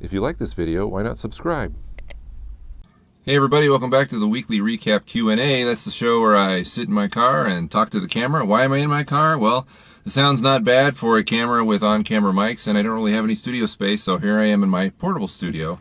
If you like this video, why not subscribe? Hey everybody, welcome back to the weekly recap Q&A. That's the show where I sit in my car and talk to the camera. Why am I in my car? Well, the sound's not bad for a camera with on-camera mics, and I don't really have any studio space, so here I am in my portable studio.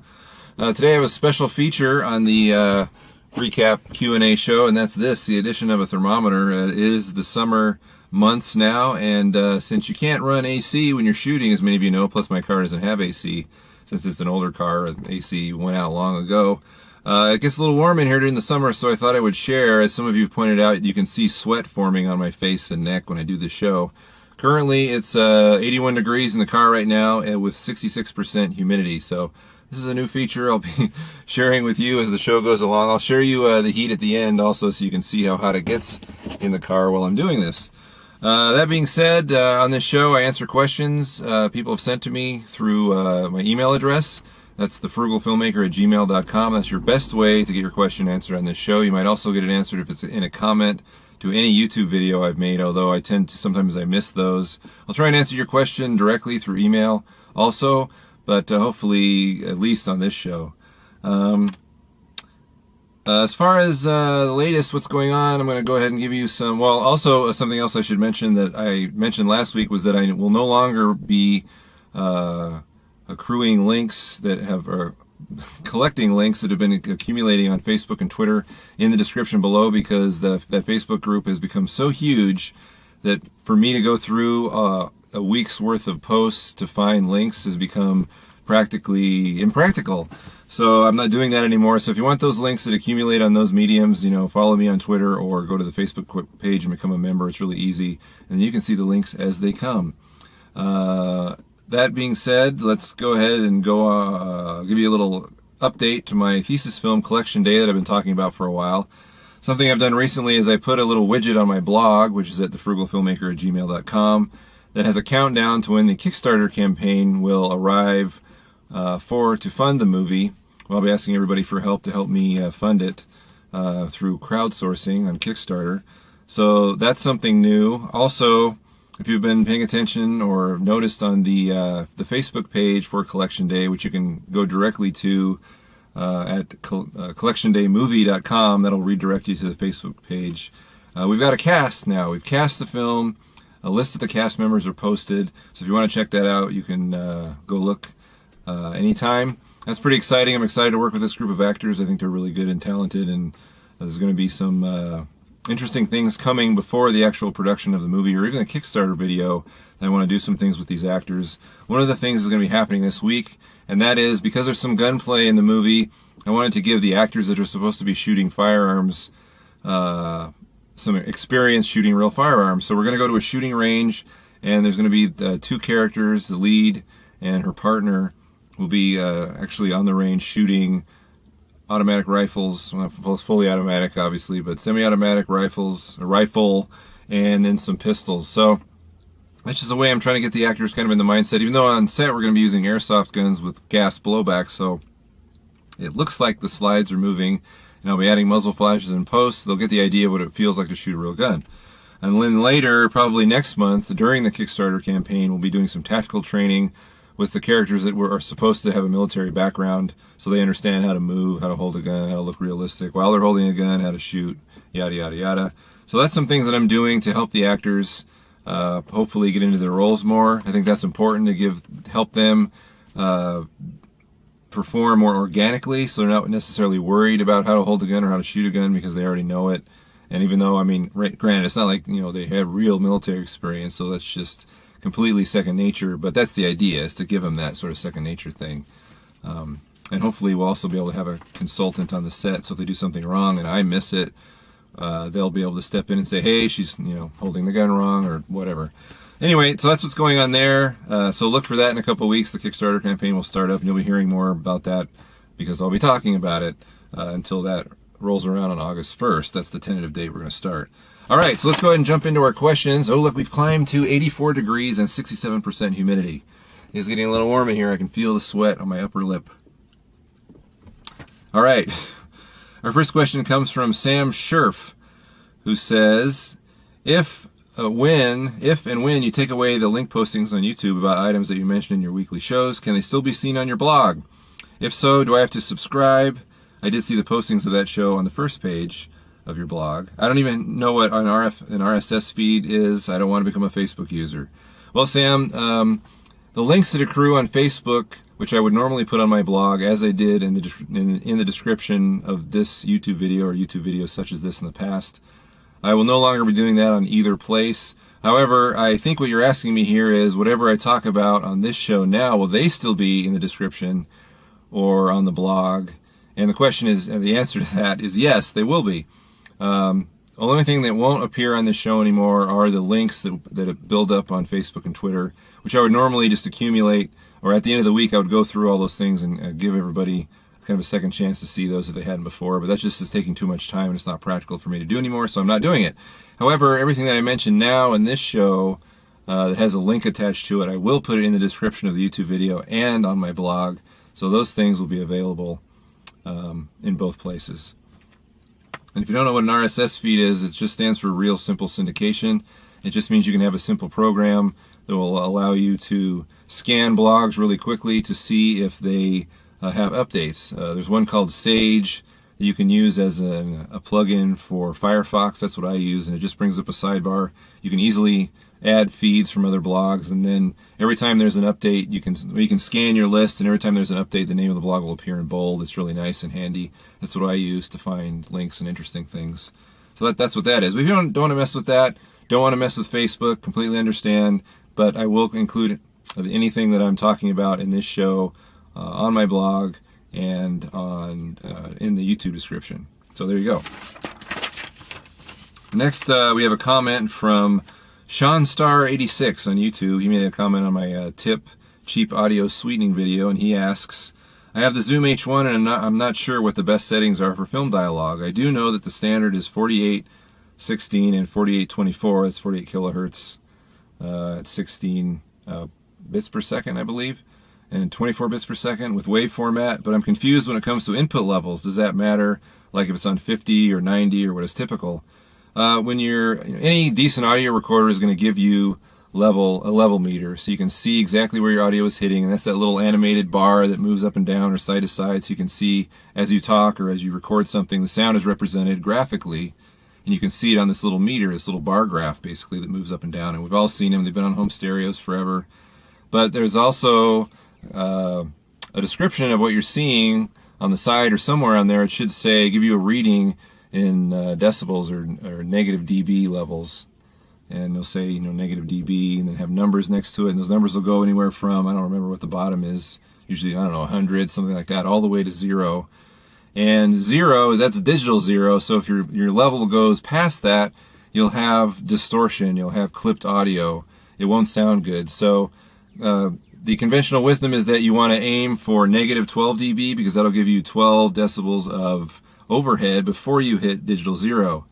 Today I have a special feature on the recap Q&A show, and that's this. The addition of a thermometer. It is the summer months now, and since you can't run AC when you're shooting, as many of you know, plus my car doesn't have AC, since it's an older car, AC went out long ago. It gets a little warm in here during the summer, so I thought I would share. As some of you pointed out, you can see sweat forming on my face and neck when I do this show. Currently, it's 81 degrees in the car right now, and with 66% humidity. So this is a new feature I'll be sharing with you as the show goes along. I'll share you the heat at the end also, so you can see how hot it gets in the car while I'm doing this. That being said, on this show I answer questions people have sent to me through my email address. That's thefrugalfilmmaker@gmail.com. That's your best way to get your question answered on this show. You might also get it answered if it's in a comment to any YouTube video I've made, although I tend to sometimes I miss those. I'll try and answer your question directly through email also, but hopefully at least on this show. As far as the latest, what's going on, I'm going to go ahead and give you some, well, also something else I should mention that I mentioned last week was that I will no longer be accruing links that have, collecting links that have been accumulating on Facebook and Twitter in the description below, because that Facebook group has become so huge that for me to go through a week's worth of posts to find links has become practically impractical. So I'm not doing that anymore. So if you want those links that accumulate on those mediums, you know, follow me on Twitter or go to the Facebook page and become a member. It's really easy, and you can see the links as they come. That being said, let's go ahead and go give you a little update to my thesis film collection day that I've been talking about for a while. Something I've done recently is I put a little widget on my blog, which is at thefrugalfilmmaker@gmail.com, that has a countdown to when the Kickstarter campaign will arrive to fund the movie. Well, I'll be asking everybody for help to help me fund it through crowdsourcing on Kickstarter. So that's something new. Also, if you've been paying attention or noticed on the Facebook page for Collection Day, which you can go directly to at collectiondaymovie.com, that'll redirect you to the Facebook page. We've got a cast now. We've cast the film. A list of the cast members are posted. So if you want to check that out, you can go look anytime. That's pretty exciting. I'm excited to work with this group of actors. I think they're really good and talented, and there's going to be some interesting things coming before the actual production of the movie or even the Kickstarter video. I want to do some things with these actors. One of the things is going to be happening this week, and that is because there's some gunplay in the movie, I wanted to give the actors that are supposed to be shooting firearms some experience shooting real firearms. So we're going to go to a shooting range, and there's going to be two characters, the lead and her partner will be actually on the range shooting automatic rifles, well, not fully automatic obviously, but semi-automatic rifles, a rifle, and then some pistols. So that's just a way I'm trying to get the actors kind of in the mindset, even though on set we're going to be using airsoft guns with gas blowback, so it looks like the slides are moving, and I'll be adding muzzle flashes in post, so they'll get the idea of what it feels like to shoot a real gun. And then later, probably next month, during the Kickstarter campaign, we'll be doing some tactical training with the characters that are supposed to have a military background, so they understand how to move, how to hold a gun, how to look realistic while they're holding a gun, how to shoot, yada yada yada. So that's some things that I'm doing to help the actors hopefully get into their roles more. I think that's important to help them perform more organically, so they're not necessarily worried about how to hold a gun or how to shoot a gun because they already know it. And even though, I mean, granted, it's not like, you know, they have real military experience, so that's just completely second nature, but that's the idea, is to give them that sort of second nature thing. And hopefully we'll also be able to have a consultant on the set, so if they do something wrong and I miss it, they'll be able to step in and say, hey, she's, you know, holding the gun wrong or whatever. Anyway, so that's what's going on there. So look for that in a couple of weeks. The Kickstarter campaign will start up, and you'll be hearing more about that because I'll be talking about it until that rolls around on August 1st. That's the tentative date we're going to start. All right, so let's go ahead and jump into our questions. Oh, look, we've climbed to 84 degrees and 67% humidity. It's getting a little warm in here. I can feel the sweat on my upper lip. All right, our first question comes from Sam Scherf, who says, if and when you take away the link postings on YouTube about items that you mentioned in your weekly shows, can they still be seen on your blog? If so, do I have to subscribe? I did see the postings of that show on the first page of your blog. I don't even know what an RSS feed is. I don't want to become a Facebook user. Well, Sam, the links that accrue on Facebook, which I would normally put on my blog, as I did in the description of this YouTube video or YouTube videos such as this in the past, I will no longer be doing that on either place. However, I think what you're asking me here is whatever I talk about on this show now, will they still be in the description or on the blog? And the question is, and the answer to that is yes, they will be. The only thing that won't appear on this show anymore are the links that build up on Facebook and Twitter, which I would normally just accumulate, or at the end of the week I would go through all those things and give everybody kind of a second chance to see those if they hadn't before. But that just is taking too much time and it's not practical for me to do anymore, so I'm not doing it. However, everything that I mentioned now in this show that has a link attached to it, I will put it in the description of the YouTube video and on my blog, so those things will be available in both places. And if you don't know what an RSS feed is, it just stands for Real Simple Syndication. It just means you can have a simple program that will allow you to scan blogs really quickly to see if they have updates. There's one called Sage that you can use as a plugin for Firefox. That's what I use, and it just brings up a sidebar. You can easily add feeds from other blogs, and then every time there's an update, you can scan your list, and every time there's an update, the name of the blog will appear in bold. It's really nice and handy. That's what I use to find links and interesting things. So that's what that is. But if you don't want to mess with that, don't want to mess with Facebook, completely understand, but I will include anything that I'm talking about in this show on my blog and on in the YouTube description. So there you go. Next, we have a comment from SeanStar86 on YouTube. He made a comment on my tip cheap audio sweetening video, and he asks, I have the Zoom H1 and I'm not sure what the best settings are for film dialogue. I do know that the standard is 4816 and 4824. That's 48 kilohertz at 16 bits per second, I believe, and 24 bits per second with wave format, but I'm confused when it comes to input levels. Does that matter, like if it's on 50 or 90 or what is typical? When any decent audio recorder is going to give you a level meter, so you can see exactly where your audio is hitting, and that's that little animated bar that moves up and down or side to side, so you can see as you talk or as you record something, the sound is represented graphically, and you can see it on this little meter, this little bar graph basically that moves up and down, and we've all seen them. They've been on home stereos forever. But there's also a description of what you're seeing on the side or somewhere on there. It should say, give you a reading in decibels or negative dB levels, and they'll say negative dB and then have numbers next to it, and those numbers will go anywhere from, I don't remember what the bottom is, usually I don't know, 100, something like that, all the way to 0. And 0, that's digital 0, so if your level goes past that, you'll have distortion, you'll have clipped audio, it won't sound good. So the conventional wisdom is that you want to aim for negative 12 dB because that'll give you 12 decibels of overhead before you hit digital 0.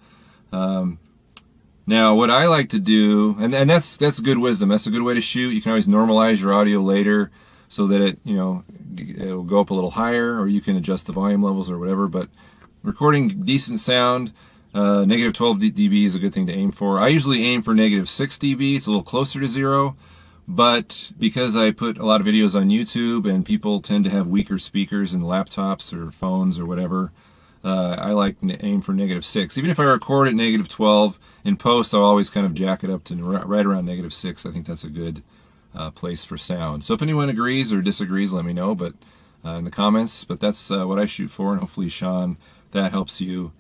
Now what I like to do, and that's good wisdom, that's a good way to shoot. You can always normalize your audio later so that it'll go up a little higher, or you can adjust the volume levels or whatever, but recording decent sound, negative 12 dB is a good thing to aim for. I usually aim for negative 6 dB, it's a little closer to 0. But because I put a lot of videos on YouTube and people tend to have weaker speakers and laptops or phones or whatever, I like to aim for negative 6. Even if I record at negative 12, in post I'll always kind of jack it up to right around negative 6. I think that's a good place for sound. So if anyone agrees or disagrees, let me know but in the comments. But that's what I shoot for, and hopefully, Sean, that helps you.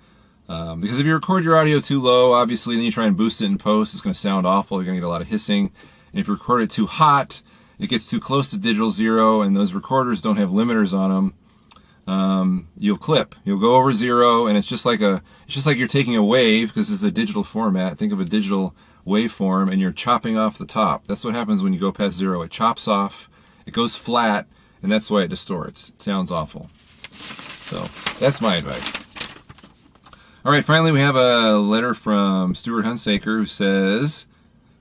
Because if you record your audio too low, obviously, then you try and boost it in post, it's going to sound awful. You're going to get a lot of hissing. And if you record it too hot, it gets too close to digital 0, and those recorders don't have limiters on them. You'll clip. You'll go over 0, and it's just like you're taking a wave, because it's a digital format. Think of a digital waveform, and you're chopping off the top. That's what happens when you go past 0. It chops off, it goes flat, and that's why it distorts. It sounds awful. So that's my advice. All right, finally we have a letter from Stuart Hunsaker who says,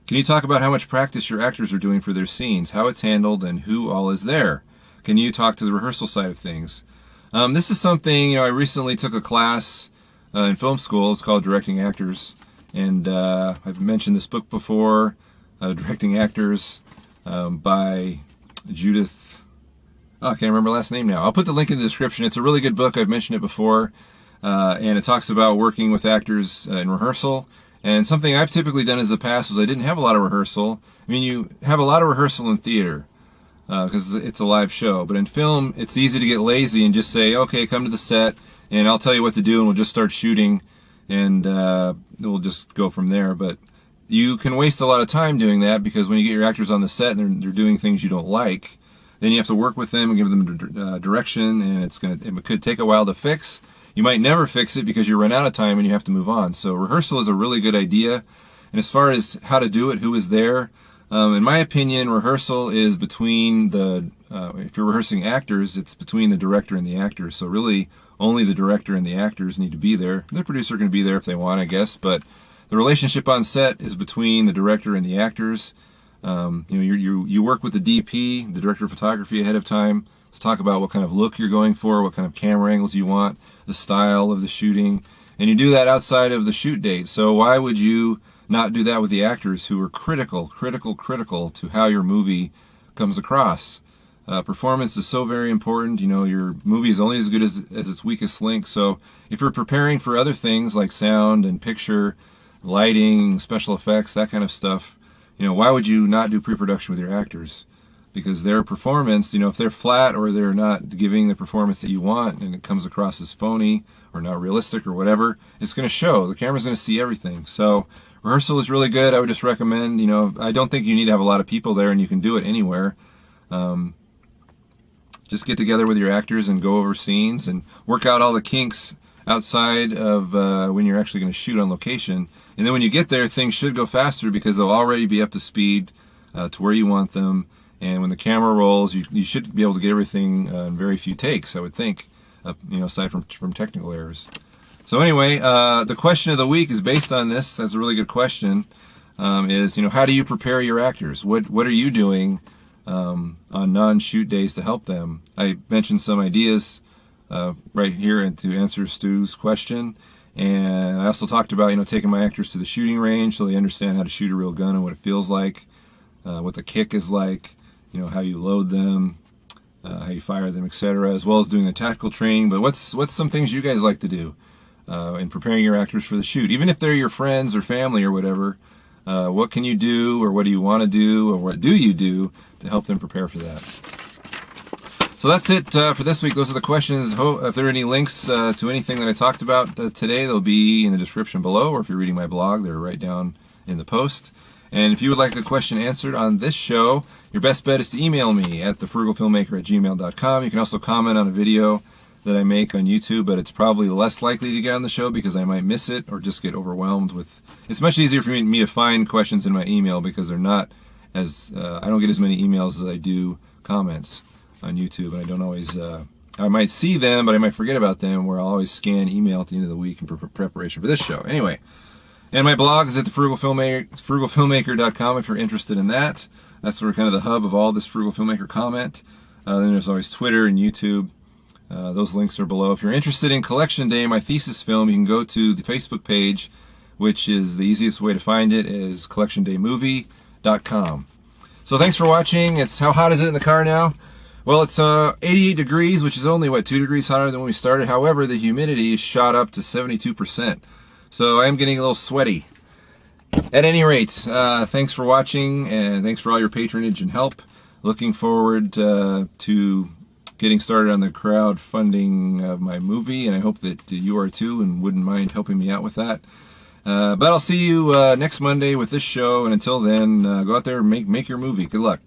can you talk about how much practice your actors are doing for their scenes, how it's handled, and who all is there? Can you talk to the rehearsal side of things? This is something, I recently took a class in film school. It's called Directing Actors, and I've mentioned this book before, Directing Actors, by Judith. Oh, I can't remember last name now. I'll put the link in the description. It's a really good book. I've mentioned it before. And it talks about working with actors in rehearsal. And something I've typically done in the past was I didn't have a lot of rehearsal. I mean, you have a lot of rehearsal in theater because it's a live show. But in film, it's easy to get lazy and just say, okay, come to the set, and I'll tell you what to do, and we'll just start shooting, and we'll just go from there. But you can waste a lot of time doing that because when you get your actors on the set and they're doing things you don't like, then you have to work with them and give them direction, and it could take a while to fix. You might never fix it because you run out of time and you have to move on. So rehearsal is a really good idea. And as far as how to do it, who is there, in my opinion, rehearsal is between if you're rehearsing actors, it's between the director and the actors. So really, only the director and the actors need to be there. The producer can be there if they want, I guess, but the relationship on set is between the director and the actors. You work with the DP, the director of photography, ahead of time to talk about what kind of look you're going for, what kind of camera angles you want, the style of the shooting, and you do that outside of the shoot date. So why would you not do that with the actors who are critical to how your movie comes across? Performance is so very important. Your movie is only as good as its weakest link. So if you're preparing for other things like sound and picture, lighting, special effects, that kind of stuff, why would you not do pre-production with your actors? Because their performance, if they're flat or they're not giving the performance that you want and it comes across as phony or not realistic or whatever, it's going to show. The camera's going to see everything. So rehearsal is really good. I would just recommend, I don't think you need to have a lot of people there, and you can do it anywhere. Just get together with your actors and go over scenes and work out all the kinks outside of when you're actually going to shoot on location. And then when you get there, things should go faster because they'll already be up to speed to where you want them. And when the camera rolls, you should be able to get everything in very few takes, I would think, aside from technical errors. So anyway, the question of the week is based on this. That's a really good question. Is how do you prepare your actors? What are you doing on non-shoot days to help them? I mentioned some ideas right here to answer Stu's question. And I also talked about, taking my actors to the shooting range so they understand how to shoot a real gun and what it feels like, what the kick is like, how you load them, how you fire them, etc., as well as doing the tactical training. But what's some things you guys like to do in preparing your actors for the shoot? Even if they're your friends or family or whatever, what can you do, or what do you want to do, or what do you do to help them prepare for that? So that's it for this week. Those are the questions. If there are any links to anything that I talked about today, they'll be in the description below, or if you're reading my blog, they're right down in the post. And if you would like a question answered on this show, your best bet is to email me at thefrugalfilmmaker@gmail.com. You can also comment on a video that I make on YouTube, but it's probably less likely to get on the show because I might miss it or just get overwhelmed with... It's much easier for me to find questions in my email because they're not as... I don't get as many emails as I do comments on YouTube, and I don't always... I might see them, but I might forget about them, where I'll always scan email at the end of the week in preparation for this show. Anyway... And my blog is at frugalfilmmaker.com if you're interested in that. That's sort of kind of the hub of all this Frugal Filmmaker comment. Then there's always Twitter and YouTube. Those links are below. If you're interested in Collection Day, my thesis film, you can go to the Facebook page, which is the easiest way to find it is collectiondaymovie.com. So thanks for watching. How hot is it in the car now? Well, it's 88 degrees, which is only, 2 degrees hotter than when we started. However, the humidity is shot up to 72%. So I am getting a little sweaty. At any rate, thanks for watching, and thanks for all your patronage and help. Looking forward to getting started on the crowdfunding of my movie, and I hope that you are too and wouldn't mind helping me out with that. But I'll see you next Monday with this show, and until then, go out there and make your movie. Good luck.